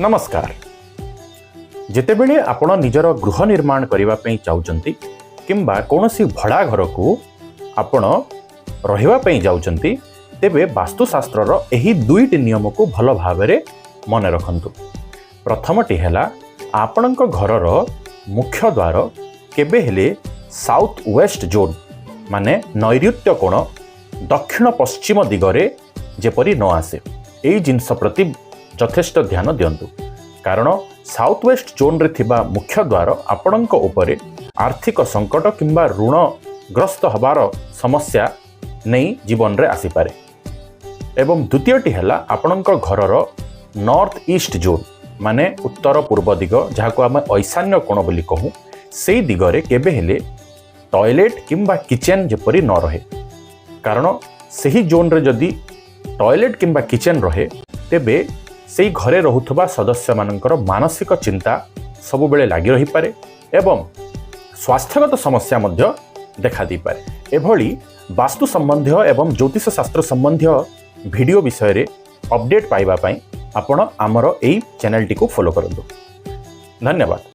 नमस्कार। जेतेबेले आपण निजर गृह निर्माण करने चाहते किंबा कौनसी भड़ा घर को आपण रही जाउचंती तेबे वास्तुशास्त्र यही दुईटी नियम को भल भाव मन रखंतु। प्रथमटी है आपणक घरर मुख्य द्वार केबे हेले साउथ वेस्ट जोन माने नैऋत्य कोण दक्षिण पश्चिम दिगरे जेपरी न आसे यही जिनस प्रति यथेष्ट ध्यान दियंतु। कारण साउथ वेस्ट जोन रे थिबा मुख्य द्वार आपणक उपरे आर्थिक संकट किंबा ऋणग्रस्त हबार समस्या नहीं जीवन रे आसीपारे। एवं द्वितीयटी है आपणक घरर नॉर्थ ईस्ट जोन माने उत्तर पूर्व दिग जहाँ आम ईशान्य कोण बोली कहूँ से दिगरे केबे हेले टॉयलेट किंबा किचेन जेपरी न रहे। कारण सही जोन रे जदि टॉयलेट किंबा किचेन रहे तेबे से घरे रहुथबा सदस्य मानकर मानसिक चिंता सब बेले लागी रही पारे एवं स्वास्थ्यगत समस्या मध्य देखा दी पारे। एभली वास्तु संबंधी एवं ज्योतिष शास्त्र संबंधी वीडियो विषय रे अपडेट पाइबा पई आपण आमर एई चैनल टी को फॉलो करंतु। धन्यवाद।